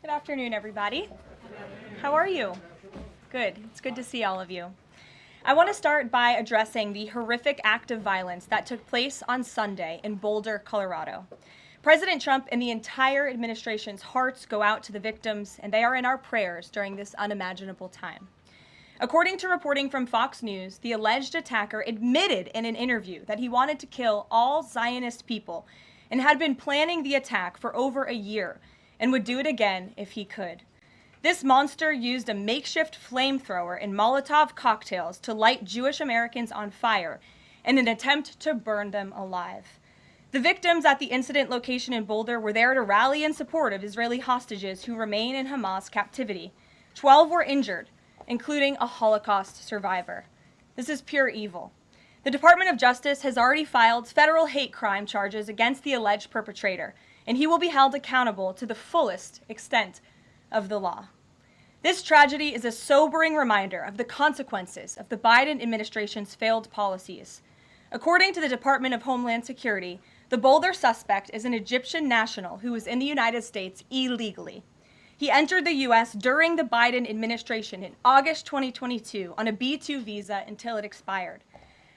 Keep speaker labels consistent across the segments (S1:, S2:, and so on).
S1: Good afternoon, everybody. How are you? Good. It's good to see all of you. I want to start by addressing the horrific act of violence that took place on Sunday in Boulder, Colorado. President Trump and the entire administration's hearts go out to the victims, and they are in our prayers during this unimaginable time. According to reporting from Fox News, the alleged attacker admitted in an interview that he wanted to kill all Zionist people and had been planning the attack for over a year and would do it again if he could. This monster used a makeshift flamethrower and Molotov cocktails to light Jewish Americans on fire in an attempt to burn them alive. The victims at the incident location in Boulder were there to rally in support of Israeli hostages who remain in Hamas captivity. 12 were injured, including a Holocaust survivor. This is pure evil. The Department of Justice has already filed federal hate crime charges against the alleged perpetrator, and he will be held accountable to the fullest extent of the law. This tragedy is a sobering reminder of the consequences of the Biden administration's failed policies. According to the Department of Homeland Security, the Boulder suspect is an Egyptian national who was in the United States illegally. He entered the U.S. during the Biden administration in August 2022 on a B-2 visa until it expired.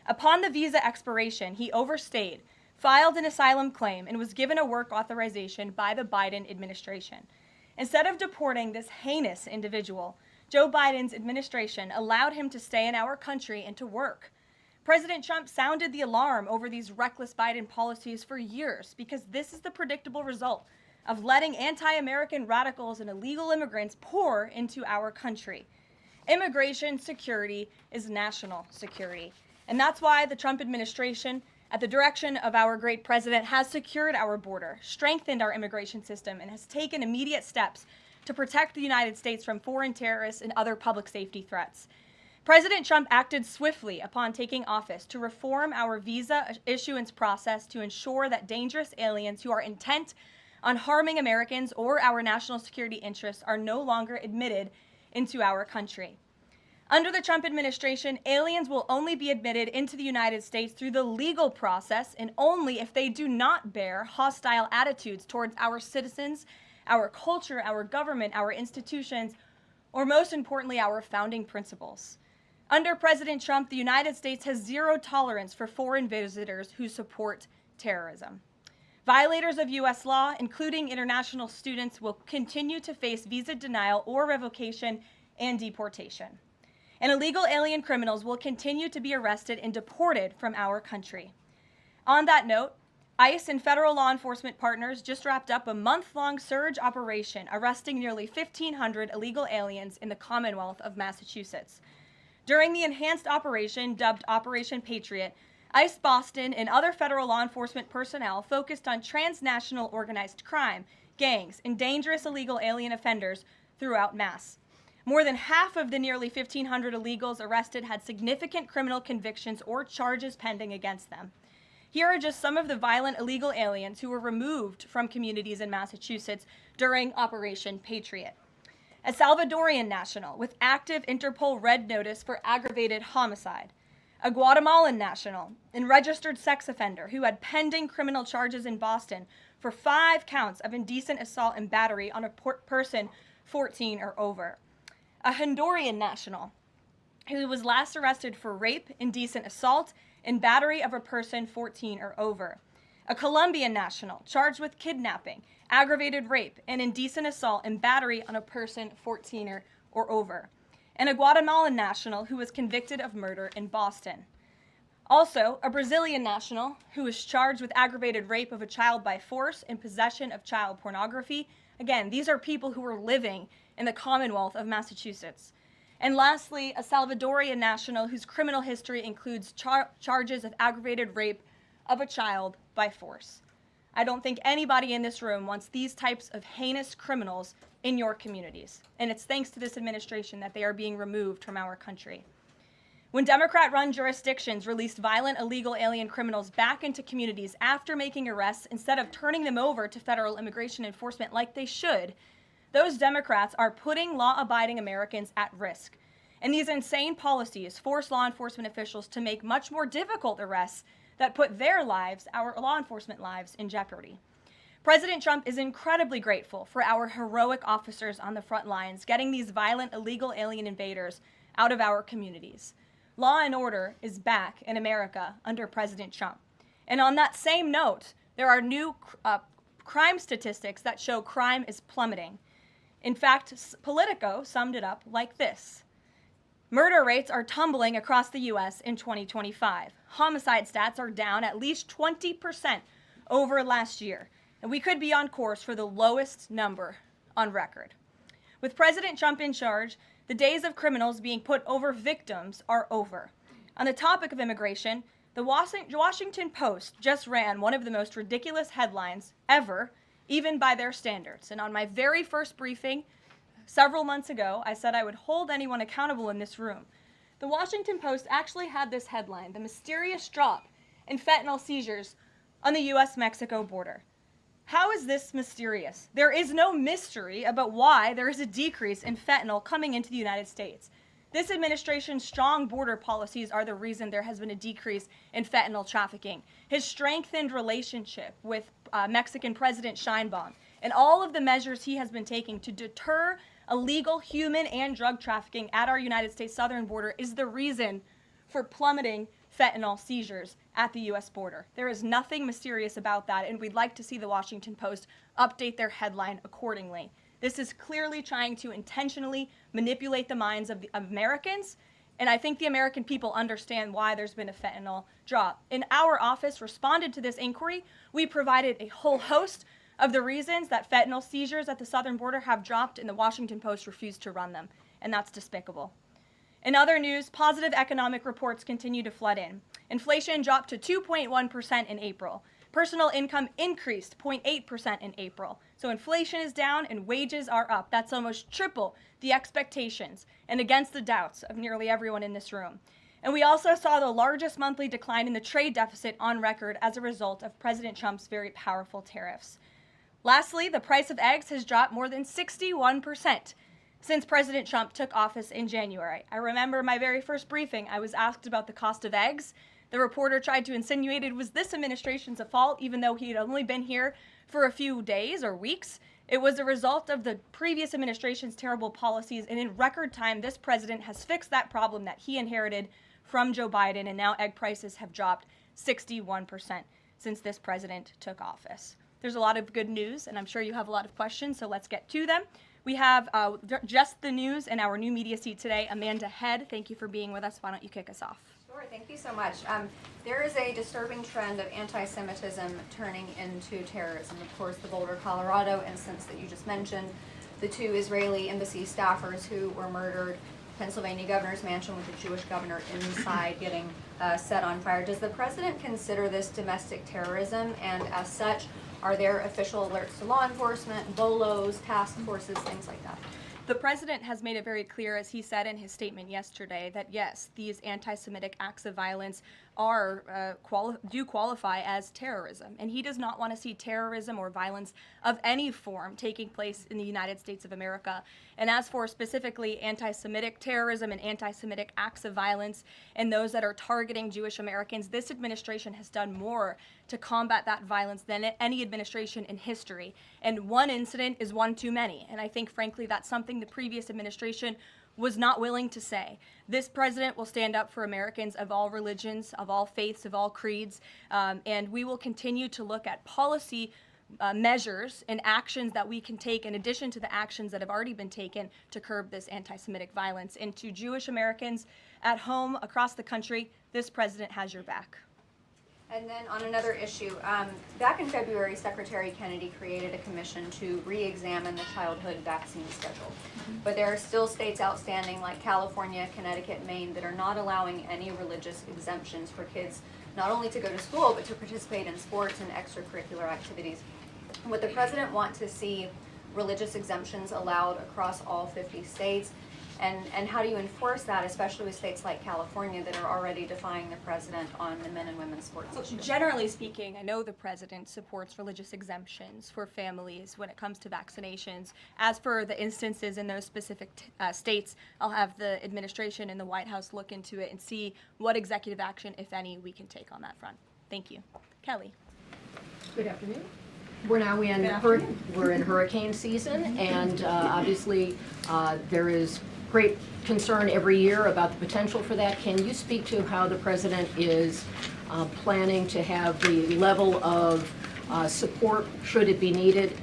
S1: Upon the visa expiration, he overstayed, filed an asylum claim, and was given a work authorization by the Biden administration. Instead of deporting this heinous individual, Joe Biden's administration allowed him to stay in our country and to work. President Trump sounded the alarm over these reckless Biden policies for years because this is the predictable result of letting anti-American radicals and illegal immigrants pour into our country. Immigration security is national security. And that's why the Trump administration, at the direction of our great president, has secured our border, strengthened our immigration system, and has taken immediate steps to protect the United States from foreign terrorists and other public safety threats. President Trump acted swiftly upon taking office to reform our visa issuance process to ensure that dangerous aliens who are intent on harming Americans or our national security interests are no longer admitted into our country. Under the Trump administration, aliens will only be admitted into the United States through the legal process and only if they do not bear hostile attitudes towards our citizens, our culture, our government, our institutions, or most importantly, our founding principles. Under President Trump, the United States has zero tolerance for foreign visitors who support terrorism. Violators of U.S. law, including international students, will continue to face visa denial or revocation and deportation. And illegal alien criminals will continue to be arrested and deported from our country. On that note, ICE and federal law enforcement partners just wrapped up a month-long surge operation arresting nearly 1,500 illegal aliens in the Commonwealth of Massachusetts. During the enhanced operation, dubbed Operation Patriot, ICE Boston and other federal law enforcement personnel focused on transnational organized crime, gangs, and dangerous illegal alien offenders throughout Mass. More than half of the nearly 1,500 illegals arrested had significant criminal convictions or charges pending against them. Here are just some of the violent illegal aliens who were removed from communities in Massachusetts during Operation Patriot. A Salvadorian national with active Interpol red notice for aggravated homicide. A Guatemalan national and registered sex offender who had pending criminal charges in Boston for 5 counts of indecent assault and battery on a person 14 or over. A Honduran national who was last arrested for rape, indecent assault, and battery of a person 14 or over. A Colombian national charged with kidnapping, aggravated rape, and indecent assault and battery on a person 14 or over. And a Guatemalan national who was convicted of murder in Boston. Also, a Brazilian national who was charged with aggravated rape of a child by force and possession of child pornography. Again, these are people who were living in the Commonwealth of Massachusetts. And lastly, a Salvadorian national whose criminal history includes charges of aggravated rape of a child by force. I don't think anybody in this room wants these types of heinous criminals in your communities. And it's thanks to this administration that they are being removed from our country. When Democrat-run jurisdictions released violent illegal alien criminals back into communities after making arrests instead of turning them over to federal immigration enforcement like they should, those Democrats are putting law-abiding Americans at risk. And these insane policies force law enforcement officials to make much more difficult arrests that put their lives, our law enforcement lives, in jeopardy. President Trump is incredibly grateful for our heroic officers on the front lines getting these violent, illegal alien invaders out of our communities. Law and order is back in America under President Trump. And on that same note, there are new crime statistics that show crime is plummeting. In fact, Politico summed it up like this. Murder rates are tumbling across the U.S. in 2025. Homicide stats are down at least 20% over last year. And we could be on course for the lowest number on record. With President Trump in charge, the days of criminals being put over victims are over. On the topic of immigration, the Washington Post just ran one of the most ridiculous headlines ever, even by their standards. And on my very first briefing several months ago, I said I would hold anyone accountable in this room. The Washington Post actually had this headline, "The mysterious drop in fentanyl seizures on the U.S.-Mexico border." How is this mysterious? There is no mystery about why there is a decrease in fentanyl coming into the United States. This administration's strong border policies are the reason there has been a decrease in fentanyl trafficking. His strengthened relationship with Mexican President Sheinbaum and all of the measures he has been taking to deter illegal human and drug trafficking at our United States southern border is the reason for plummeting fentanyl seizures at the U.S. border. There is nothing mysterious about that, and we'd like to see the Washington Post update their headline accordingly. This is clearly trying to intentionally manipulate the minds of the Americans, and I think the American people understand why there's been a fentanyl drop. In our office responded to this inquiry. We provided a whole host of the reasons that fentanyl seizures at the southern border have dropped, and the Washington Post refused to run them, and that's despicable. In other news, positive economic reports continue to flood in. Inflation dropped to 2.1% in April. Personal income increased 0.8% in April. So inflation is down and wages are up. That's almost triple the expectations and against the doubts of nearly everyone in this room. And we also saw the largest monthly decline in the trade deficit on record as a result of President Trump's very powerful tariffs. Lastly, the price of eggs has dropped more than 61% since President Trump took office in January. I remember my very first briefing, I was asked about the cost of eggs. The reporter tried to insinuate it was this administration's fault, even though he had only been here for a few days or weeks. It was a result of the previous administration's terrible policies, and in record time, this president has fixed that problem that he inherited from Joe Biden, and now egg prices have dropped 61% since this president took office. There's a lot of good news, and I'm sure you have a lot of questions, so let's get to them. We have just the news in our new media seat today. Amanda Head, thank you for being with us. Why don't you kick us off?
S2: Sure, thank you so much. There is a disturbing trend of anti-Semitism turning into terrorism. Of course, the Boulder, Colorado instance that you just mentioned, the 2 Israeli embassy staffers who were murdered, Pennsylvania governor's mansion with the Jewish governor inside getting set on fire. Does the president consider this domestic terrorism? And as such, are there official alerts to law enforcement, BOLOs, task forces, things like that?
S1: The president has made it very clear, as he said in his statement yesterday, that yes, these anti-Semitic acts of violence are do qualify as terrorism, and he does not want to see terrorism or violence of any form taking place in the United States of America. And as for specifically anti-Semitic terrorism and anti-Semitic acts of violence and those that are targeting Jewish Americans, this administration has done more to combat that violence than any administration in history. And one incident is one too many. And I think, frankly, that's something the previous administration was not willing to say. This president will stand up for Americans of all religions, of all faiths, of all creeds, and we will continue to look at policy measures and actions that we can take in addition to the actions that have already been taken to curb this anti-Semitic violence. And to Jewish Americans at home, across the country, this president has your back.
S2: And then on another issue, back in February, Secretary Kennedy created a commission to re-examine the childhood vaccine schedule. But there are still states outstanding like California, Connecticut, Maine that are not allowing any religious exemptions for kids not only to go to school but to participate in sports and extracurricular activities. Would the president want to see religious exemptions allowed across all 50 states? And how do you enforce that, especially with states like California that are already defying the president on the men and women's sports issue?
S1: Generally speaking, I know the president supports religious exemptions for families when it comes to vaccinations. As for the instances in those specific states, I'll have the administration and the White House look into it and see what executive action, if any, we can take on that front. Thank you. Kelly.
S3: Good afternoon. We're now in hurricane season, and obviously there is great concern every year about the potential for that. Can you speak to how the president is planning to have the level of support, should it be needed,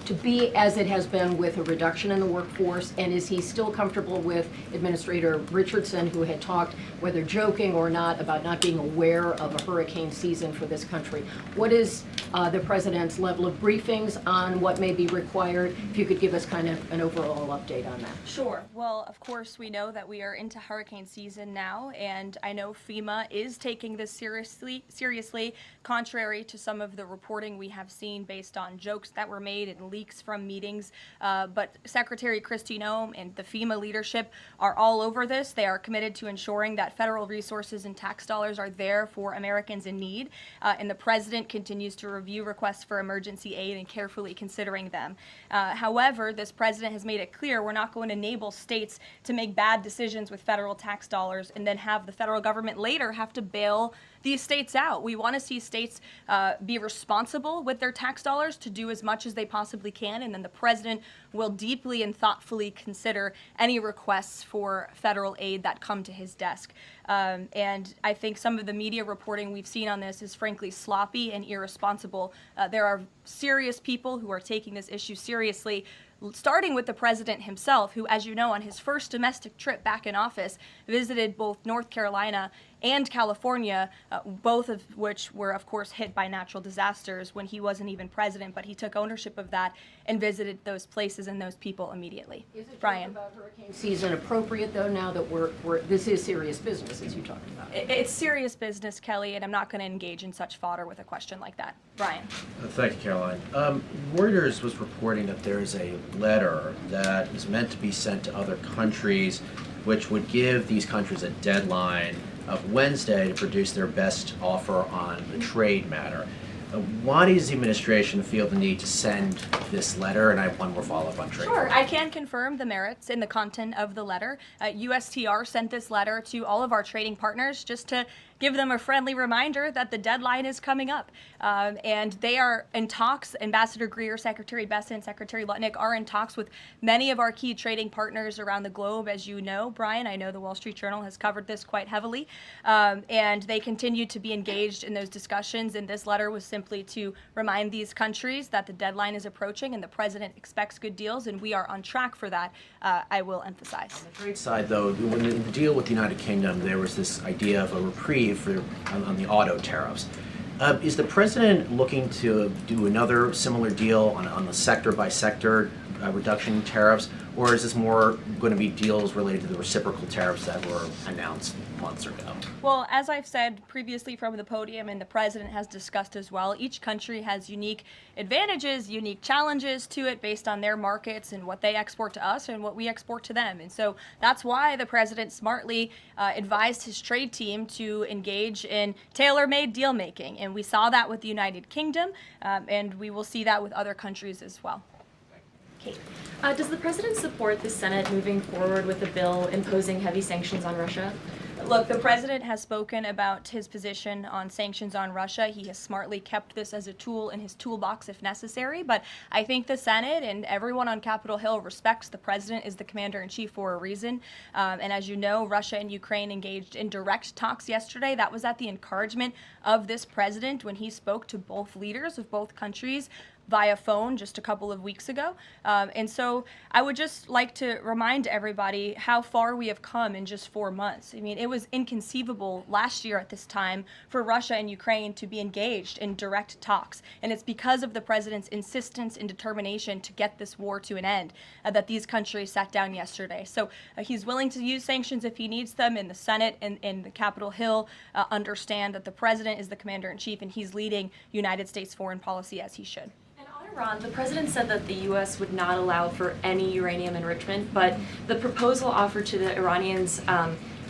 S3: to be as it has been with a reduction in the workforce? And is he still comfortable with Administrator Richardson, who had talked, whether joking or not, about not being aware of a hurricane season for this country? What is the president's level of briefings on what may be required? If you could give us kind of an overall update on that.
S1: Sure. Well, of course, we know that we are into hurricane season now, and I know FEMA is taking this seriously, contrary to some of the reporting we have seen based on jokes that were made and leaks from meetings. But Secretary Kristi Noem and the FEMA leadership are all over this. They are committed to ensuring that federal resources and tax dollars are there for Americans in need, and the president continues to review requests for emergency aid and carefully considering them. However, this president has made it clear we're not going to enable states to make bad decisions with federal tax dollars and then have the federal government later have to bail these states out. We want to see states be responsible with their tax dollars to do as much as they possibly can, and then the president will deeply and thoughtfully consider any requests for federal aid that come to his desk. And I think some of the media reporting we've seen on this is frankly sloppy and irresponsible. There are serious people who are taking this issue seriously, starting with the president himself, who, as you know, on his first domestic trip back in office, visited both North Carolina and California, both of which were, of course, hit by natural disasters when he wasn't even president, but he took ownership of that and visited those places and those people immediately.
S3: Is it
S1: Brian?
S3: about hurricane season appropriate, though, now that this is serious business, as you talked about?
S1: It's serious business, Kelly, and I'm not going to engage in such fodder with a question like that. Brian?
S4: Thank you, Caroline. Reuters was reporting that there is a letter that is meant to be sent to other countries, which would give these countries a deadline of Wednesday to produce their best offer on the trade matter. Why does the administration feel the need to send this letter? And I have one more follow-up on trade.
S1: Sure, I can confirm the merits in the content of the letter. USTR sent this letter to all of our trading partners just to give them a friendly reminder that the deadline is coming up. And they are in talks. Ambassador Greer, Secretary Besson, Secretary Lutnick are in talks with many of our key trading partners around the globe. As you know, Brian, I know the Wall Street Journal has covered this quite heavily. And they continue to be engaged in those discussions. And this letter was simply to remind these countries that the deadline is approaching and the president expects good deals, and we are on track for that, I will emphasize.
S4: On the trade side, though, when the deal with the United Kingdom, there was this idea of a reprieve on the auto tariffs. Is the president looking to do another similar deal on the sector-by-sector reduction in tariffs, or is this more going to be deals related to the reciprocal tariffs that were announced months ago?
S1: Well, as I've said previously from the podium, and the president has discussed as well, each country has unique advantages, unique challenges to it based on their markets and what they export to us and what we export to them. And so that's why the president smartly advised his trade team to engage in tailor-made deal making. And we saw that with the United Kingdom, and we will see that with other countries as well.
S5: Kate. Does the president support the Senate moving forward with a bill imposing heavy sanctions on Russia?
S1: Look, the president has spoken about his position on sanctions on Russia. He has smartly kept this as a tool in his toolbox if necessary, but I think the Senate and everyone on Capitol Hill respects the president is the commander-in-chief for a reason. And as you know, Russia and Ukraine engaged in direct talks yesterday. That was at the encouragement of this president when he spoke to both leaders of both countries via phone just a couple of weeks ago. And so I would just like to remind everybody how far we have come in just 4 months. I mean, it was inconceivable last year at this time for Russia and Ukraine to be engaged in direct talks. And it's because of the president's insistence and determination to get this war to an end that these countries sat down yesterday. So he's willing to use sanctions if he needs them, and the Senate and the Capitol Hill understand that the president is the commander-in-chief and he's leading United States foreign policy as he should.
S5: Iran, the president said that the U.S. would not allow for any uranium enrichment, but the proposal offered to the Iranians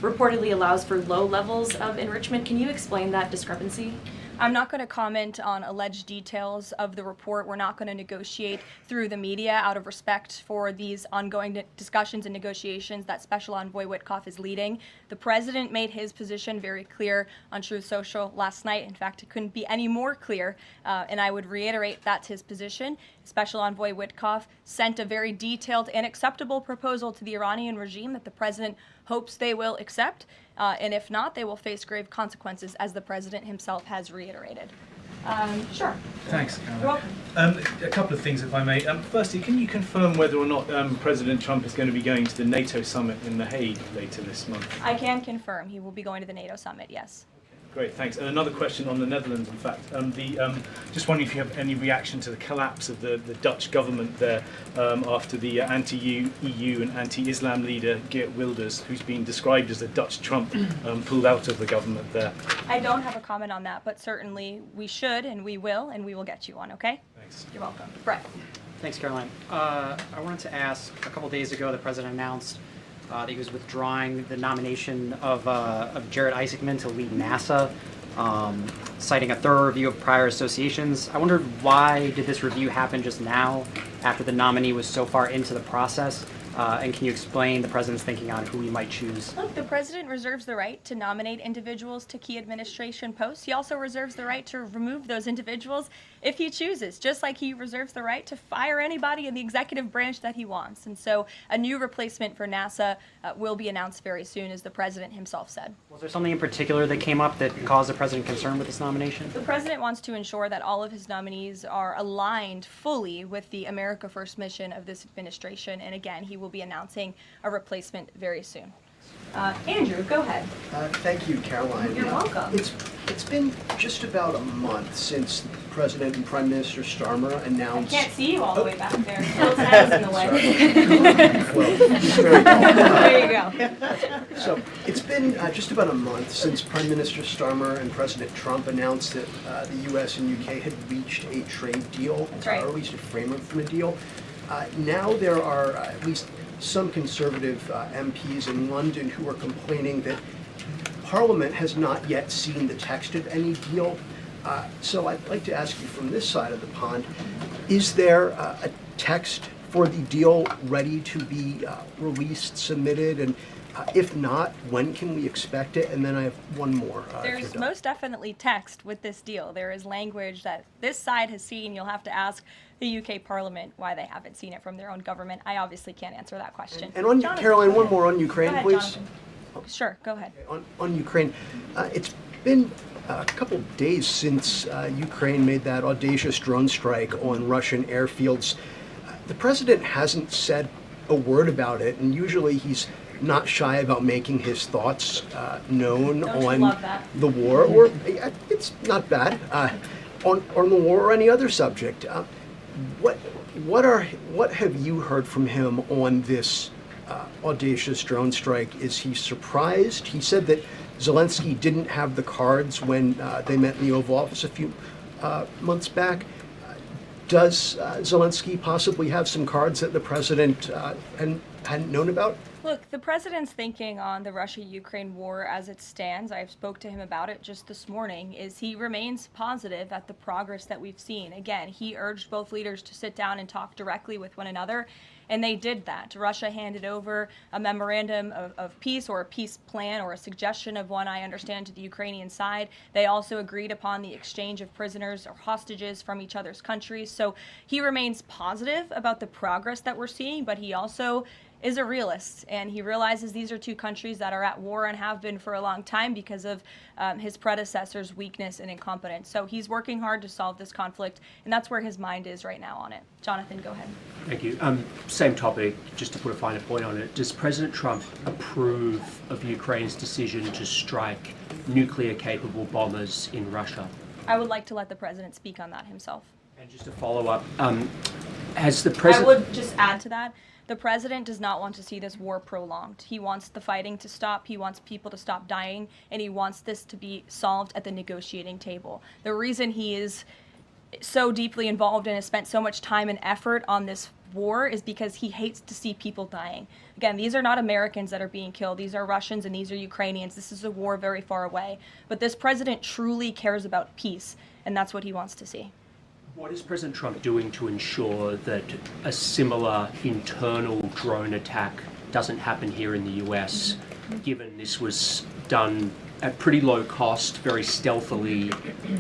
S5: reportedly allows for low levels of enrichment. Can you explain that discrepancy?
S1: I'm not going to comment on alleged details of the report. We're not going to negotiate through the media out of respect for these ongoing discussions and negotiations that Special Envoy Witkoff is leading. The president made his position very clear on Truth Social last night. In fact, it couldn't be any more clear, and I would reiterate that's his position. Special Envoy Witkoff sent a very detailed and acceptable proposal to the Iranian regime that the president hopes they will accept, and if not, they will face grave consequences, as the president himself has reiterated. Sure.
S6: Thanks, Caroline.
S1: You're welcome.
S6: A couple of things, if I may. Firstly, can you confirm whether or not President Trump is going to be going to the NATO summit in The Hague later this month?
S1: I can confirm he will be going to the NATO summit, yes.
S6: Great, thanks. And another question on the Netherlands, in fact. Just wondering if you have any reaction to the collapse of the Dutch government there after the anti-EU and anti-Islam leader Geert Wilders, who's been described as the Dutch Trump, pulled out of the government there.
S1: I don't have a comment on that, but certainly we should and we will get you one, okay?
S6: Thanks.
S1: You're welcome. Brett.
S7: Thanks, Caroline. I wanted to ask, a couple days ago, the president announced that he was withdrawing the nomination of Jared Isaacman to lead NASA, citing a thorough review of prior associations. I wondered, why did this review happen just now, after the nominee was so far into the process? And can you explain the president's thinking on who he might choose?
S1: Look, the president reserves the right to nominate individuals to key administration posts. He also reserves the right to remove those individuals if he chooses, just like he reserves the right to fire anybody in the executive branch that he wants. And so a new replacement for NASA will be announced very soon, as the president himself said.
S7: Was there something in particular that came up that caused the president concern with this nomination?
S1: The president wants to ensure that all of his nominees are aligned fully with the America First mission of this administration. And again, he will be announcing a replacement very soon. Andrew, go ahead.
S8: Thank you, Caroline.
S1: You're welcome.
S8: It's been just about a month since President and Prime Minister Starmer announced...
S1: I can't see you all the way back there. Phil's head is in the way.
S8: Well, he's very tall.
S1: There you go.
S8: So it's been just about a month since Prime Minister Starmer and President Trump announced that the U.S. and U.K. had reached a trade deal,
S1: That's right.
S8: or at least a framework for a deal. Now there are at least some conservative MPs in London who are complaining that Parliament has not yet seen the text of any deal. So I'd like to ask you from this side of the pond, is there a text for the deal ready to be released, submitted, and if not, when can we expect it? And then I have one more.
S1: There's most definitely text with this deal. There is language that this side has seen. You'll have to ask the UK Parliament why they haven't seen it from their own government. I obviously can't answer that question.
S8: And on
S1: Jonathan,
S8: Caroline,
S1: go
S8: one
S1: ahead.
S8: more on Ukraine,
S1: Go ahead,
S8: please.
S1: Jonathan. Sure, go ahead.
S8: On Ukraine, it's been a couple days since Ukraine made that audacious drone strike on Russian airfields. The president hasn't said a word about it, and usually he's not shy about making his thoughts known
S1: Don't you
S8: on
S1: love that?
S8: the war, or it's not bad, on the war or any other subject. What have you heard from him on this audacious drone strike? Is he surprised? He said that Zelensky didn't have the cards when they met in the Oval Office a few months back. Does Zelensky possibly have some cards that the president hadn't known about?
S1: Look, the president's thinking on the Russia-Ukraine war as it stands, I spoke to him about it just this morning, is he remains positive at the progress that we've seen. Again, he urged both leaders to sit down and talk directly with one another, and they did that. Russia handed over a memorandum of peace, or a peace plan, or a suggestion of one, I understand, to the Ukrainian side. They also agreed upon the exchange of prisoners or hostages from each other's countries. So he remains positive about the progress that we're seeing, but he also is a realist, and he realizes these are two countries that are at war and have been for a long time because of his predecessor's weakness and incompetence. So he's working hard to solve this conflict, and that's where his mind is right now on it. Jonathan, go ahead.
S9: Thank you. Same topic, just to put a finer point on it. Does President Trump approve of Ukraine's decision to strike nuclear-capable bombers in Russia?
S1: I would like to let the president speak on that himself.
S9: And just to follow up, has the president...
S1: I would just add to that. The president does not want to see this war prolonged. He wants the fighting to stop, he wants people to stop dying, and he wants this to be solved at the negotiating table. The reason he is so deeply involved and has spent so much time and effort on this war is because he hates to see people dying. Again, these are not Americans that are being killed. These are Russians and these are Ukrainians. This is a war very far away. But this president truly cares about peace, and that's what he wants to see.
S9: What is President Trump doing to ensure that a similar internal drone attack doesn't happen here in the US, given this was done at pretty low cost, very stealthily?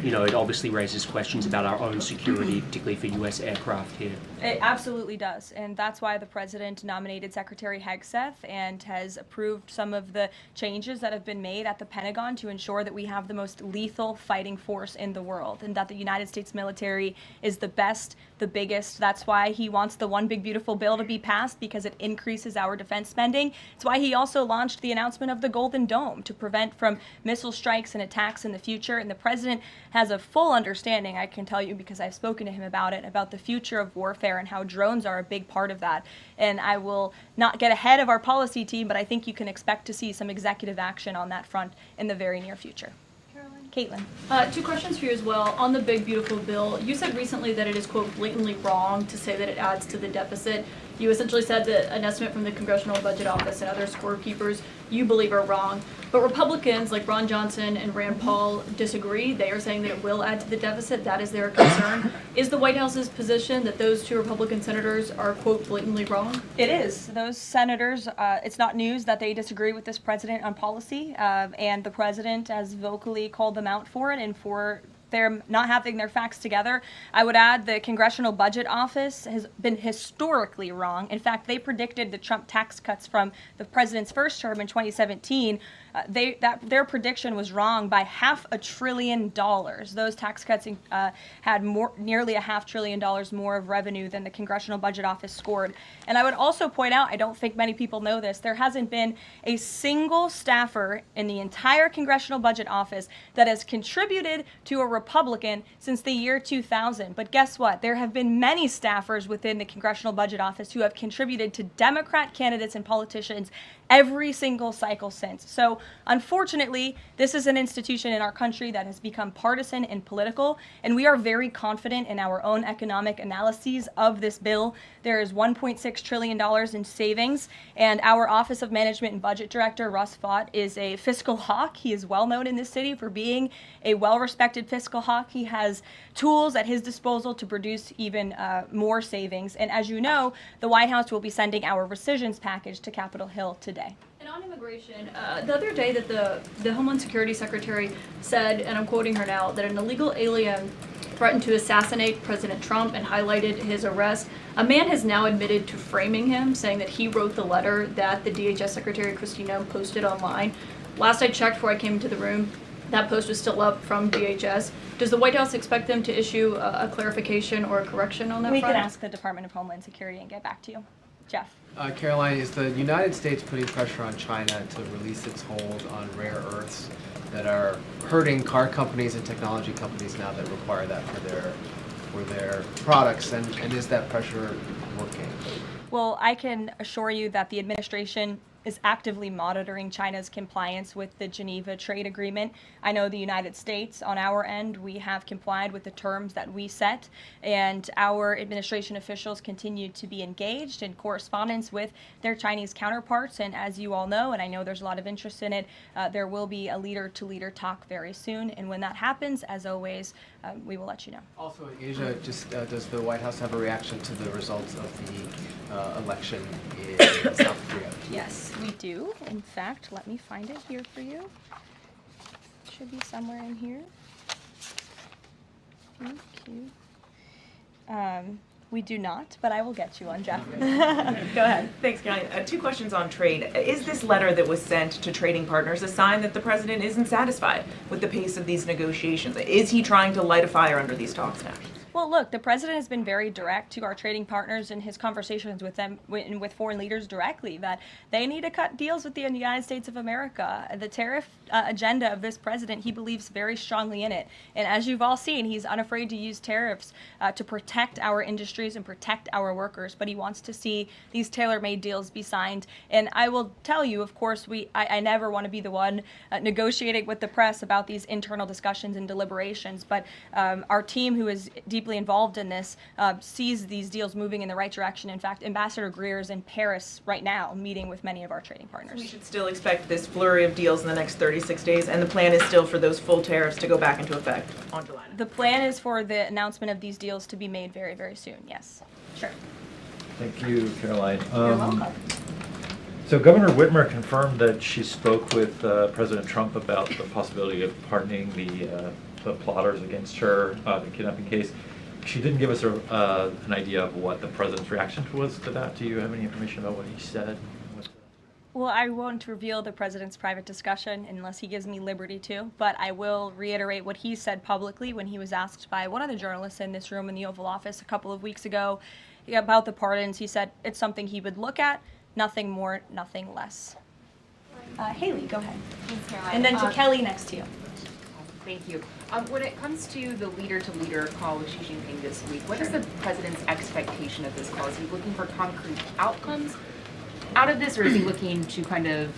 S9: You know, it obviously raises questions about our own security, particularly for US aircraft here.
S1: It absolutely does, and that's why the president nominated Secretary Hegseth and has approved some of the changes that have been made at the Pentagon to ensure that we have the most lethal fighting force in the world, and that the United States military is the best, the biggest. That's why he wants the One Big Beautiful Bill to be passed, because it increases our defense spending. It's why he also launched the announcement of the Golden Dome to prevent from missile strikes and attacks in the future, and the president has a full understanding, I can tell you because I've spoken to him about it, about the future of warfare and how drones are a big part of that. And I will not get ahead of our policy team, but I think you can expect to see some executive action on that front in the very near future. Caitlin.
S10: 2 questions for you as well. On the Big Beautiful Bill, you said recently that it is, quote, blatantly wrong to say that it adds to the deficit. You essentially said that an estimate from the Congressional Budget Office and other scorekeepers you believe are wrong. But Republicans like Ron Johnson and Rand Paul disagree. They are saying that it will add to the deficit. That is their concern. Is the White House's position that those 2 Republican senators are, quote, blatantly wrong?
S1: It is. Those senators, it's not news that they disagree with this president on policy, and the president has vocally called them out for it and for they're not having their facts together. I would add the Congressional Budget Office has been historically wrong. In fact, they predicted the Trump tax cuts from the president's first term in 2017. Their prediction was wrong by $500 billion. Those tax cuts had nearly $500 billion more of revenue than the Congressional Budget Office scored. And I would also point out, I don't think many people know this, there hasn't been a single staffer in the entire Congressional Budget Office that has contributed to a Republican since the year 2000. But guess what? There have been many staffers within the Congressional Budget Office who have contributed to Democrat candidates and politicians every single cycle since. So unfortunately, this is an institution in our country that has become partisan and political, and we are very confident in our own economic analyses of this bill. There is $1.6 trillion in savings, and our Office of Management and Budget Director, Russ Vought, is a fiscal hawk. He is well known in this city for being a well-respected fiscal hawk. He has tools at his disposal to produce even more savings. And as you know, the White House will be sending our rescissions package to Capitol Hill today.
S10: And on immigration, the other day that the Homeland Security Secretary said, and I'm quoting her now, that an illegal alien threatened to assassinate President Trump and highlighted his arrest. A man has now admitted to framing him, saying that he wrote the letter that the DHS Secretary Kristi Noem posted online. Last I checked before I came into the room, that post was still up from DHS. Does the White House expect them to issue a clarification or a correction on that
S1: We
S10: front?
S1: can ask the Department of Homeland Security and get back to you. Jeff.
S11: Caroline, is the United States putting pressure on China to release its hold on rare earths that are hurting car companies and technology companies now that require that for their products, and is that pressure working?
S1: Well, I can assure you that the administration is actively monitoring China's compliance with the Geneva Trade Agreement. I know the United States, on our end, we have complied with the terms that we set, and our administration officials continue to be engaged in correspondence with their Chinese counterparts. And as you all know, and I know there's a lot of interest in it, there will be a leader-to-leader talk very soon. And when that happens, as always, we will let you know.
S11: Also in Asia, just does the White House have a reaction to the results of the election in South Korea?
S1: Yes, we do. In fact, let me find it here for you. Should be somewhere in here. Thank you. We do not, but I will get you one, Jeff. Go ahead.
S12: Thanks, Caroline. 2 questions on trade. Is this letter that was sent to trading partners a sign that the president isn't satisfied with the pace of these negotiations? Is he trying to light a fire under these talks now?
S1: Well, look, the president has been very direct to our trading partners in his conversations with them, with foreign leaders directly, that they need to cut deals with the United States of America. The tariff agenda of this president, he believes very strongly in it. And as you've all seen, he's unafraid to use tariffs to protect our industries and protect our workers. But he wants to see these tailor-made deals be signed. And I will tell you, of course, I never want to be the one negotiating with the press about these internal discussions and deliberations. But our team, who is deeply deeply involved in this, sees these deals moving in the right direction. In fact, Ambassador Greer is in Paris right now meeting with many of our trading partners.
S12: We should still expect this flurry of deals in the next 36 days, and the plan is still for those full tariffs to go back into effect on July 9th.
S1: The plan is for the announcement of these deals to be made very, very soon, yes. Sure.
S13: Thank you, Caroline.
S1: You're welcome.
S13: So Governor Whitmer confirmed that she spoke with President Trump about the possibility of pardoning the plotters against her, the kidnapping case. She didn't give us an idea of what the president's reaction was to that. Do you have any information about what he said?
S1: Well, I won't reveal the president's private discussion unless he gives me liberty to, but I will reiterate what he said publicly when he was asked by one of the journalists in this room in the Oval Office a couple of weeks ago about the pardons. He said it's something he would look at, nothing more, nothing less. Haley, go ahead.
S14: Thanks, Caroline.
S1: And then to Kelly next to you.
S14: Thank you. When it comes to the leader-to-leader call with Xi Jinping this week, what is the president's expectation of this call? Is he looking for concrete outcomes out of this, or is he looking to kind of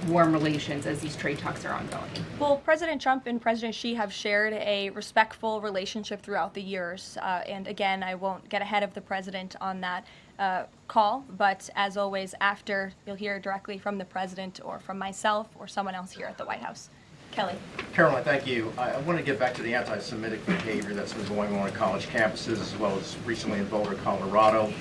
S14: warm relations as these trade talks are ongoing?
S1: Well, President Trump and President Xi have shared a respectful relationship throughout the years. And again, I won't get ahead of the president on that call, but as always, after, you'll hear directly from the president or from myself or someone else here at the White House. Kelly.
S15: Caroline, thank you. I want to get back to the anti-Semitic behavior that's been going on college campuses as well as recently in Boulder, Colorado.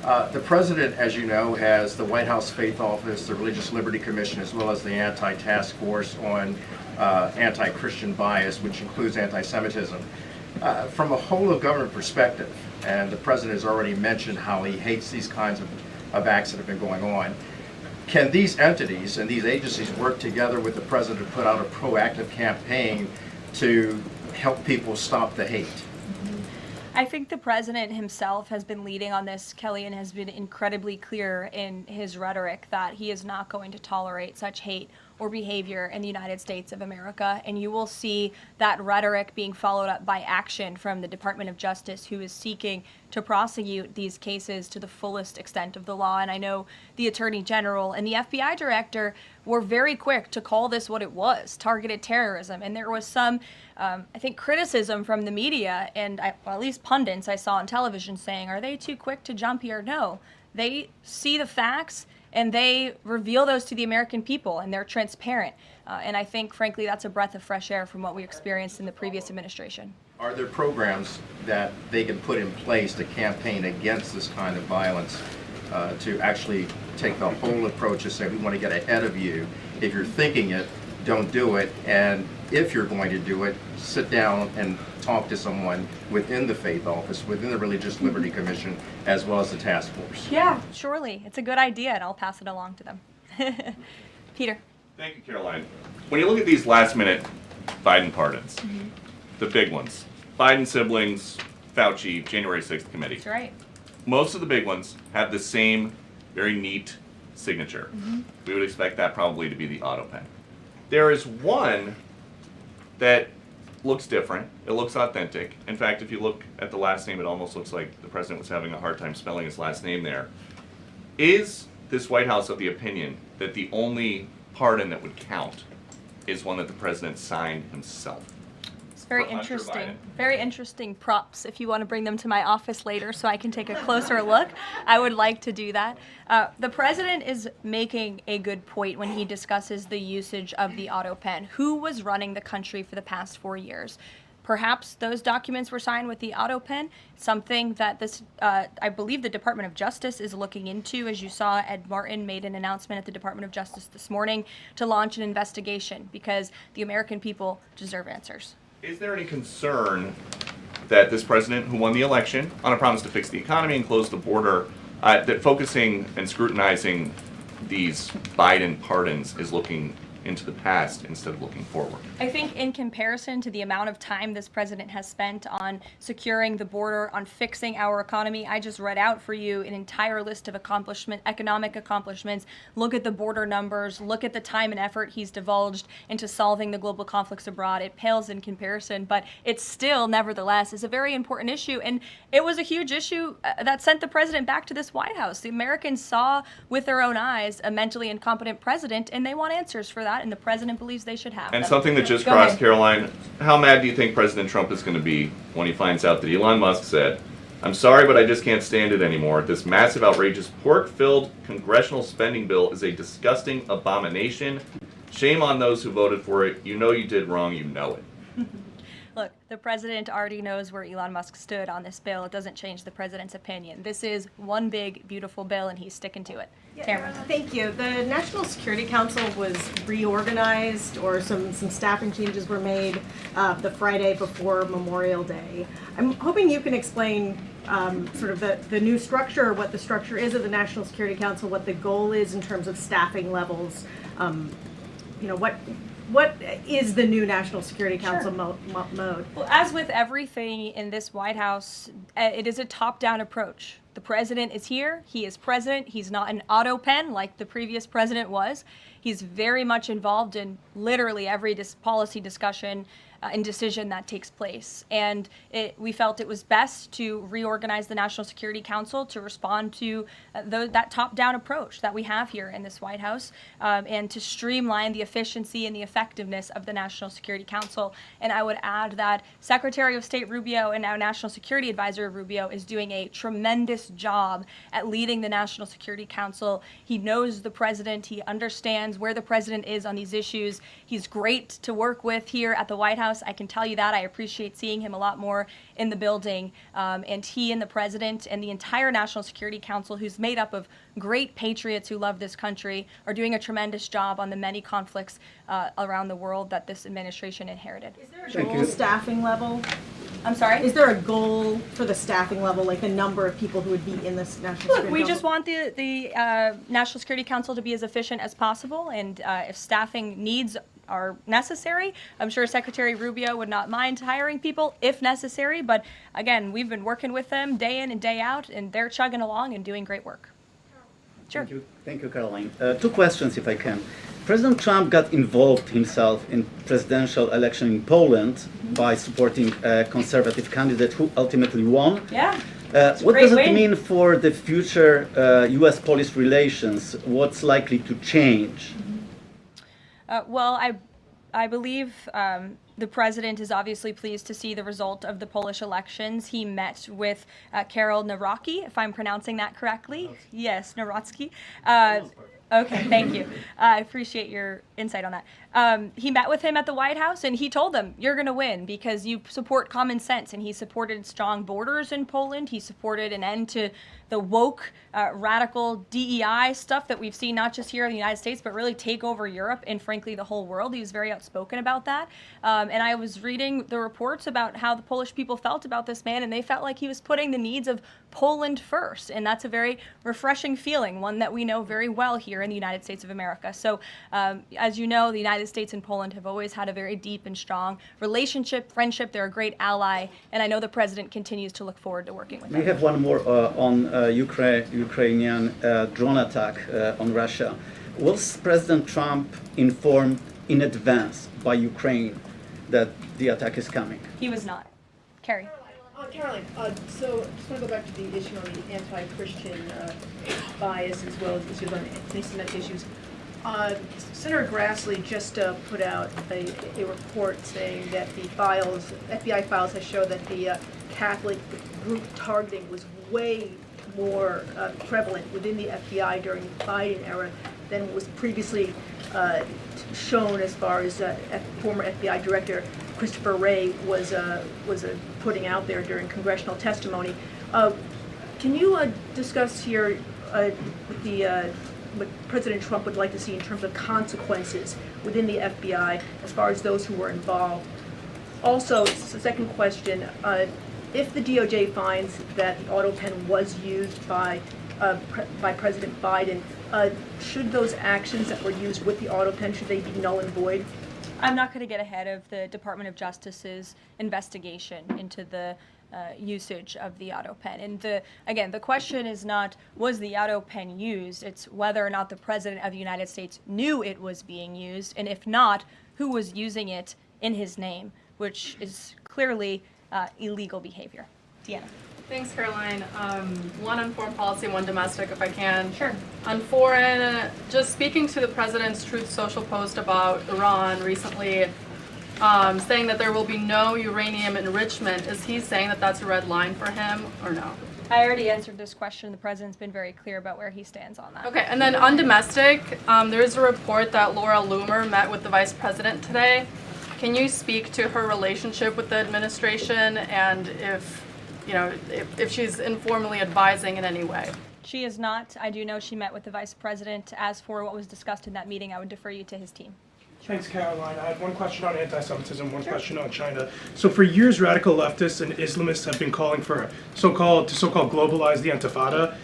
S15: The president, as you know, has the White House Faith Office, the Religious Liberty Commission, as well as the Anti-Task Force on Anti-Christian Bias, which includes anti-Semitism. From a whole of government perspective, and the president has already mentioned how he hates these kinds of acts that have been going on, can these entities and these agencies work together with the president to put out a proactive campaign to help people stop the hate?
S1: I think the president himself has been leading on this, Kelly, and has been incredibly clear in his rhetoric that he is not going to tolerate such hate or behavior in the United States of America. And you will see that rhetoric being followed up by action from the Department of Justice, who is seeking to prosecute these cases to the fullest extent of the law. And I know the Attorney General and the FBI Director were very quick to call this what it was, targeted terrorism. And there was some, I think, criticism from the media and well, at least pundits I saw on television saying, are they too quick to jump here? No, they see the facts and they reveal those to the American people, and they're transparent. And I think, frankly, that's a breath of fresh air from what we experienced in the previous administration.
S15: Are there programs that they can put in place to campaign against this kind of violence, to actually take the whole approach and say, we want to get ahead of you. If you're thinking it, don't do it. And if you're going to do it, sit down and talk to someone within the Faith Office, within the Religious Liberty Commission, as well as the task force.
S1: Yeah, surely. It's a good idea, and I'll pass it along to them. Peter.
S16: Thank you, Caroline. When you look at these last-minute Biden pardons, the big ones, Biden siblings, Fauci, January 6th committee.
S1: That's right.
S16: Most of the big ones have the same very neat signature. We would expect that probably to be the auto pen. There is one that looks different. It looks authentic. In fact, if you look at the last name, it almost looks like the president was having a hard time spelling his last name there. Is this White House of the opinion that the only pardon that would count is one that the president signed himself?
S1: It's very interesting. Very interesting props. If you want to bring them to my office later so I can take a closer look, I would like to do that. The president is making a good point when he discusses the usage of the auto pen. Who was running the country for the past 4 years? Perhaps those documents were signed with the auto pen, something that this, I believe the Department of Justice is looking into. As you saw, Ed Martin made an announcement at the Department of Justice this morning to launch an investigation because the American people deserve answers.
S16: Is there any concern that this president, who won the election on a promise to fix the economy and close the border, that focusing and scrutinizing these Biden pardons is looking into the past instead of looking forward?
S1: I think in comparison to the amount of time this president has spent on securing the border, on fixing our economy, I just read out for you an entire list of economic accomplishments. Look at the border numbers, look at the time and effort he's divulged into solving the global conflicts abroad. It pales in comparison, but it still, nevertheless, is a very important issue. And it was a huge issue that sent the president back to this White House. The Americans saw with their own eyes a mentally incompetent president, and they want answers for that. got, and the president believes they should have
S16: And
S1: them.
S16: something that just
S1: Go
S16: crossed
S1: ahead.
S16: Caroline, how mad do you think President Trump is going to be when he finds out that Elon Musk said, "I'm sorry, but I just can't stand it anymore. This massive, outrageous, pork-filled congressional spending bill is a disgusting abomination. Shame on those who voted for it. You know you did wrong. You know it."
S1: Look, the president already knows where Elon Musk stood on this bill. It doesn't change the president's opinion. This is one big, beautiful bill, and he's sticking to it. Tamara.
S17: Thank you. The National Security Council was reorganized, or some staffing changes were made the Friday before Memorial Day. I'm hoping you can explain sort of the new structure, what the structure is of the National Security Council, what the goal is in terms of staffing levels. You know, what is the new National Security Council mode?
S1: Well, as with everything in this White House, it is a top-down approach. The president is here. He is president. He's not an auto pen like the previous president was. He's very much involved in literally every policy discussion and decision that takes place. And we felt it was best to reorganize the National Security Council to respond to that top-down approach that we have here in this White House, and to streamline the efficiency and the effectiveness of the National Security Council. And I would add that Secretary of State Rubio and now National Security Advisor Rubio is doing a tremendous job at leading the National Security Council. He knows the president. He understands where the president is on these issues. He's great to work with here at the White House. I can tell you that. I appreciate seeing him a lot more in the building. And he and the president and the entire National Security Council, who's made up of great patriots who love this country, are doing a tremendous job on the many conflicts around the world that this administration inherited.
S17: Is there a goal staffing level?
S1: I'm sorry?
S17: Is there a goal for the staffing level, like the number of people who would be in this National Security
S1: Look, we
S17: Council?
S1: just want the National Security Council to be as efficient as possible, and if staffing needs are necessary, I'm sure Secretary Rubio would not mind hiring people if necessary, but again, we've been working with them day in and day out, and they're chugging along and doing great work. Sure.
S18: Thank you, Caroline. Two questions, if I can. President Trump got involved himself in presidential election in Poland by supporting a conservative candidate who ultimately won.
S1: Yeah.
S18: What
S1: great
S18: does it
S1: win.
S18: mean for the future U.S.-Polish relations? What's likely to change?
S1: Well, I believe the president is obviously pleased to see the result of the Polish elections. He met with Karol Nawrocki, if I'm pronouncing that correctly. Yes, Nawrocki. Okay, thank you. I appreciate your insight on that. He met with him at the White House, and he told them, you're going to win because you support common sense. And he supported strong borders in Poland. He supported an end to the woke, radical DEI stuff that we've seen not just here in the United States, but really take over Europe and, frankly, the whole world. He was very outspoken about that. And I was reading the reports about how the Polish people felt about this man, and they felt like he was putting the needs of Poland first. And that's a very refreshing feeling, one that we know very well here in the United States of America. So, as you know, the United States and Poland have always had a very deep and strong relationship, friendship. They're a great ally, and I know the president continues to look forward to working with them.
S18: We have one more on Ukrainian drone attack on Russia. Was President Trump informed in advance by Ukraine that the attack is coming?
S1: He was not. Carrie.
S19: Caroline, so just want to go back to the issue on the anti-Christian bias as well as issues on anti-Semitic issues. Senator Grassley just put out a report saying that the files, FBI files, have shown that the Catholic group targeting was way more prevalent within the FBI during the Biden era than was previously shown, as far as former FBI Director Christopher Wray was putting out there during congressional testimony. Can you discuss here what President Trump would like to see in terms of consequences within the FBI as far as those who were involved? Also, the second question, if the DOJ finds that the auto pen was used by President Biden, should those actions that were used with the auto pen, should they be null and void?
S1: I'm not going to get ahead of the Department of Justice's investigation into the usage of the auto pen. And again, the question is not, was the auto pen used? It's whether or not the President of the United States knew it was being used, and if not, who was using it in his name, which is clearly illegal behavior. Deanna.
S20: Thanks, Caroline. One on foreign policy, one domestic, if I can.
S1: Sure.
S20: On foreign, just speaking to the president's Truth Social post about Iran recently, saying that there will be no uranium enrichment. Is he saying that that's a red line for him or no?
S1: I already answered this question. The president's been very clear about where he stands on that.
S20: Okay, and then on domestic, there is a report that Laura Loomer met with the vice president today. Can you speak to her relationship with the administration and if she's informally advising in any way?
S1: She is not. I do know she met with the vice president. As for what was discussed in that meeting, I would defer you to his team.
S21: Thanks, Caroline. I have one question on anti-Semitism, one question on China. So for years, radical leftists and Islamists have been calling for so-called globalize the Intifada.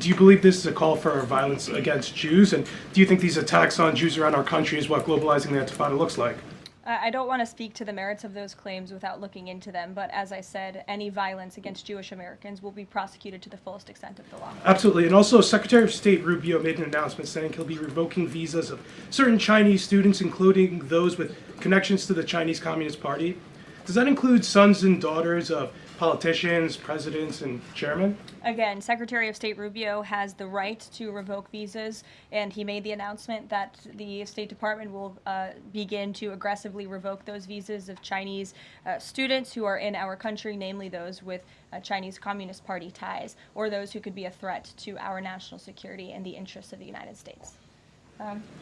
S21: Do you believe this is a call for violence against Jews? And do you think these attacks on Jews around our country is what globalizing the Intifada looks like?
S1: I don't want to speak to the merits of those claims without looking into them, but as I said, any violence against Jewish Americans will be prosecuted to the fullest extent of the law.
S21: Absolutely. And also, Secretary of State Rubio made an announcement saying he'll be revoking visas of certain Chinese students, including those with connections to the Chinese Communist Party. Does that include sons and daughters of politicians, presidents, and chairmen?
S1: Again, Secretary of State Rubio has the right to revoke visas, and he made the announcement that the State Department will begin to aggressively revoke those visas of Chinese students who are in our country, namely those with Chinese Communist Party ties, or those who could be a threat to our national security and the interests of the United States.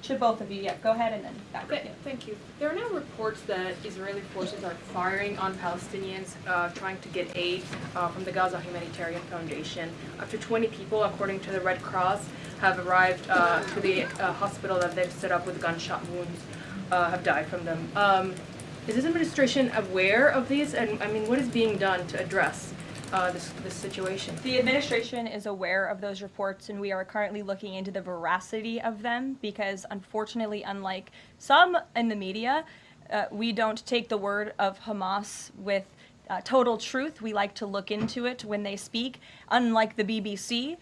S1: Should both of you, go ahead and then back to you.
S14: Thank you. There are now reports that Israeli forces are firing on Palestinians trying to get aid from the Gaza Humanitarian Foundation. Up to 20 people, according to the Red Cross, have arrived to the hospital that they've set up with gunshot wounds, have died from them. Is this administration aware of these? And I mean, what is being done to address this situation?
S1: The administration is aware of those reports, and we are currently looking into the veracity of them because, unfortunately, unlike some in the media, we don't take the word of Hamas with total truth. We like to look into it when they speak. Unlike the BBC,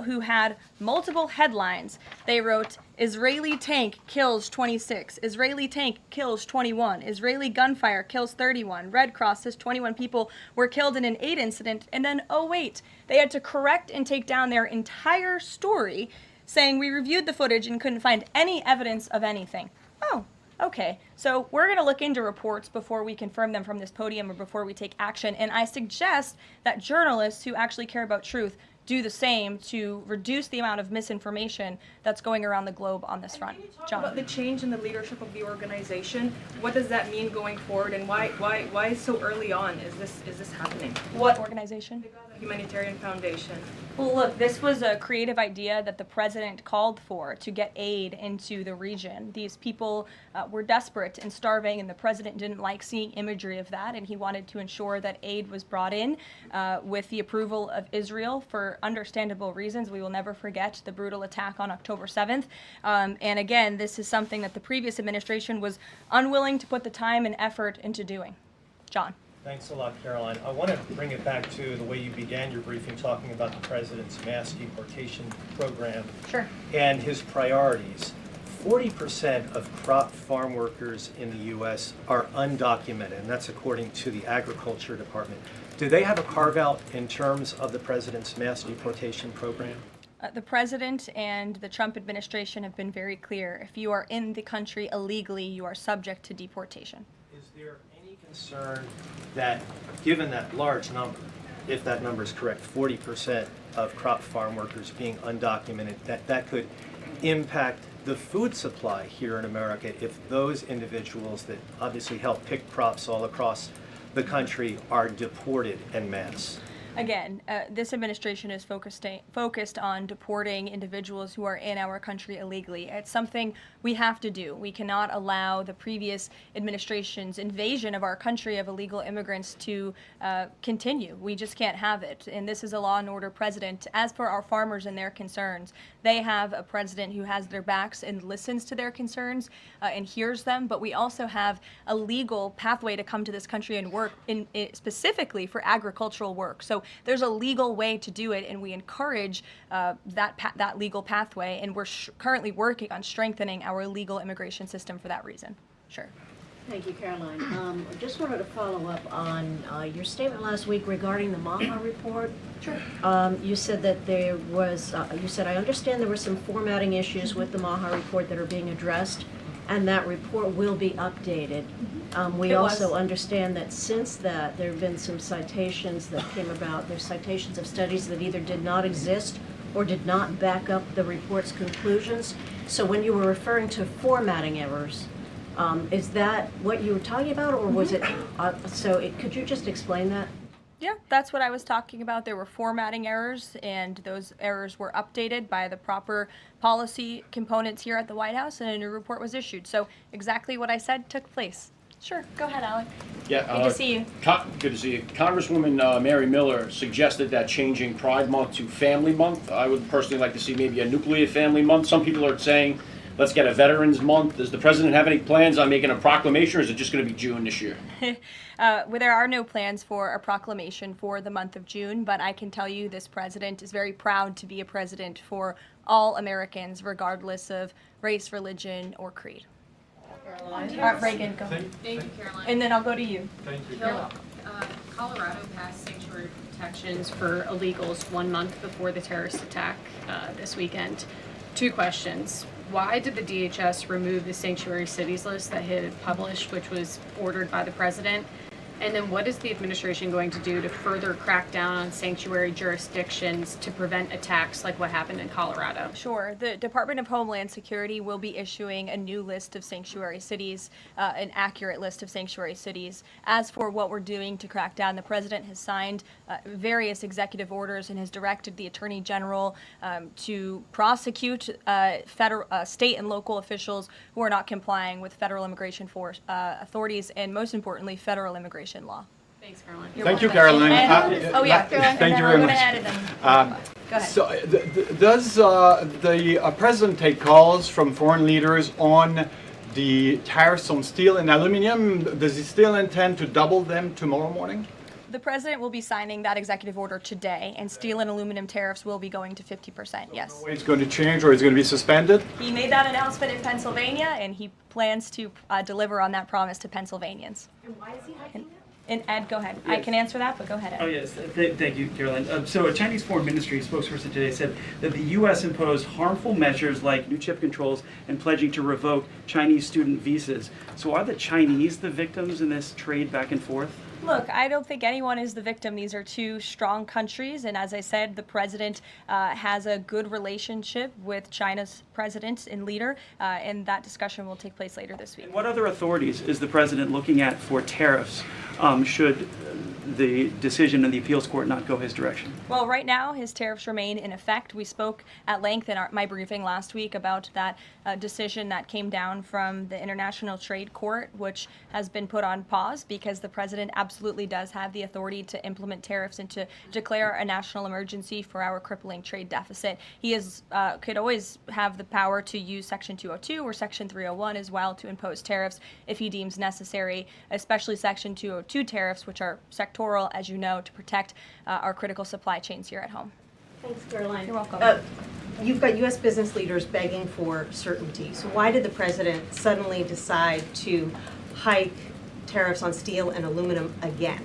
S1: who had multiple headlines, they wrote, Israeli tank kills 26, Israeli tank kills 21, Israeli gunfire kills 31, Red Cross says 21 people were killed in an aid incident, and then, oh wait, they had to correct and take down their entire story, saying we reviewed the footage and couldn't find any evidence of anything. Oh, okay, so we're going to look into reports before we confirm them from this podium or before we take action, and I suggest that journalists who actually care about truth do the same to reduce the amount of misinformation that's going around the globe on this front. John.
S14: About the change in the leadership of the organization, what does that mean going forward, and why so early on is this happening?
S1: What organization?
S14: The Gaza Humanitarian Foundation.
S1: Well, look, this was a creative idea that the president called for to get aid into the region. These people were desperate and starving, and the president didn't like seeing imagery of that, and he wanted to ensure that aid was brought in with the approval of Israel for understandable reasons. We will never forget the brutal attack on October 7th. And again, this is something that the previous administration was unwilling to put the time and effort into doing. John.
S22: Thanks a lot, Caroline. I want to bring it back to the way you began your briefing, talking about the president's mass deportation program and his priorities. 40% of crop farm workers in the U.S. are undocumented, and that's according to the Agriculture Department. Do they have a carve-out in terms of the president's mass deportation program?
S1: The president and the Trump administration have been very clear. If you are in the country illegally, you are subject to deportation.
S22: Is there any concern that, given that large number, if that number is correct, 40% of crop farm workers being undocumented, that could impact the food supply here in America if those individuals that obviously help pick crops all across the country are deported en masse?
S1: Again, this administration is focused on deporting individuals who are in our country illegally. It's something we have to do. We cannot allow the previous administration's invasion of our country of illegal immigrants to continue. We just can't have it. And this is a law and order president. As for our farmers and their concerns, they have a president who has their backs and listens to their concerns and hears them. But we also have a legal pathway to come to this country and work specifically for agricultural work. So there's a legal way to do it, and we encourage that legal pathway, and we're currently working on strengthening our legal immigration system for that reason. Sure.
S2: Thank you, Caroline. I just wanted to follow up on your statement last week regarding the Maha report. Sure. You said that there was, you said, I understand there were some formatting issues with the Maha report that are being addressed, and that report will be updated. We also understand that since that, there have been some citations that came about. There's citations of studies that either did not exist or did not back up the report's conclusions. So when you were referring to formatting errors, is that what you were talking about, or was it, could you just explain that?
S1: Yeah, that's what I was talking about. There were formatting errors, and those errors were updated by the proper policy components here at the White House, and a new report was issued. So exactly what I said took place. Sure, go ahead, Alec.
S3: Yeah,
S1: good to see you.
S3: Good to see you. Congresswoman Mary Miller suggested that changing Pride Month to Family Month. I would personally like to see maybe a nuclear family month. Some people are saying, let's get a Veterans Month. Does the president have any plans on making a proclamation, or is it just going to be June this year?
S1: Well, there are no plans for a proclamation for the month of June, but I can tell you this president is very proud to be a president for all Americans, regardless of race, religion, or creed.
S14: Caroline.
S1: Reagan, go ahead.
S14: Thank you, Caroline.
S1: And then I'll go to you.
S13: Thank you.
S1: You're welcome.
S14: Colorado passed sanctuary protections for illegals 1 month before the terrorist attack this weekend. 2 questions. Why did the DHS remove the sanctuary cities list that it had published, which was ordered by the president? And then what is the administration going to do to further crack down on sanctuary jurisdictions to prevent attacks like what happened in Colorado?
S1: Sure. The Department of Homeland Security will be issuing a new list of sanctuary cities, an accurate list of sanctuary cities. As for what we're doing to crack down, the president has signed various executive orders and has directed the Attorney General to prosecute state and local officials who are not complying with federal immigration authorities and, most importantly, federal immigration law.
S14: Thanks, Caroline.
S23: Thank you, Caroline.
S1: Caroline.
S23: Thank you very much.
S1: Go ahead.
S23: So, does the president take calls from foreign leaders on the tariffs on steel and aluminum? Does he still intend to double them tomorrow morning?
S1: The president will be signing that executive order today, and steel and aluminum tariffs will be going to 50%, yes.
S23: Or it's going to change, or it's going to be suspended?
S1: He made that announcement in Pennsylvania, and he plans to deliver on that promise to Pennsylvanians.
S2: And why is he hiking it?
S1: And Ed, go ahead.
S24: Yes.
S1: I can answer that, but go ahead, Ed.
S24: Oh, yes. Thank you, Caroline. So a Chinese Foreign Ministry spokesperson today said that the U.S. imposed harmful measures like new chip controls and pledging to revoke Chinese student visas. So are the Chinese the victims in this trade back and forth?
S1: Look, I don't think anyone is the victim. These are two strong countries, and as I said, the president has a good relationship with China's president and leader, and that discussion will take place later this week.
S24: And what other authorities is the president looking at for tariffs should the decision in the appeals court not go his direction?
S1: Well, right now, his tariffs remain in effect. We spoke at length in my briefing last week about that decision that came down from the International Trade Court, which has been put on pause because the president absolutely does have the authority to implement tariffs and to declare a national emergency for our crippling trade deficit. He could always have the power to use Section 202 or Section 301 as well to impose tariffs if he deems necessary, especially Section 202 tariffs, which are sectoral, as you know, to protect our critical supply chains here at home.
S2: Thanks, Caroline.
S1: You're welcome.
S17: You've got U.S. business leaders begging for certainty. So why did the president suddenly decide to hike tariffs on steel and aluminum again?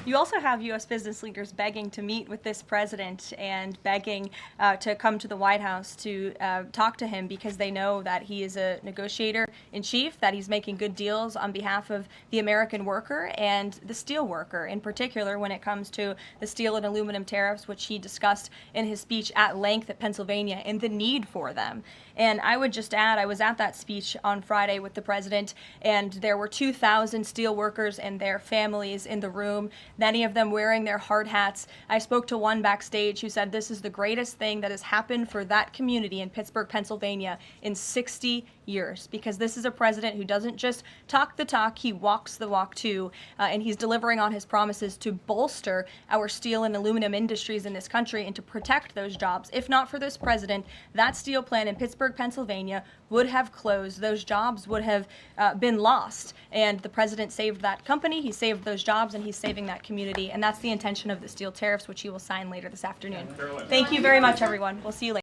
S1: You also have U.S. business leaders begging to meet with this president and begging to come to the White House to talk to him because they know that he is a negotiator in chief, that he's making good deals on behalf of the American worker and the steel worker, in particular when it comes to the steel and aluminum tariffs, which he discussed in his speech at length at Pennsylvania and the need for them. And I would just add, I was at that speech on Friday with the president, and there were 2,000 steel workers and their families in the room, many of them wearing their hard hats. I spoke to one backstage who said this is the greatest thing that has happened for that community in Pittsburgh, Pennsylvania in 60 years, because this is a president who doesn't just talk the talk, he walks the walk too, and he's delivering on his promises to bolster our steel and aluminum industries in this country and to protect those jobs. If not for this president, that steel plant in Pittsburgh, Pennsylvania would have closed. Those jobs would have been lost, and the president saved that company, he saved those jobs, and he's saving that community, and that's the intention of the steel tariffs, which he will sign later this afternoon. Thank you very much, everyone. We'll see you later.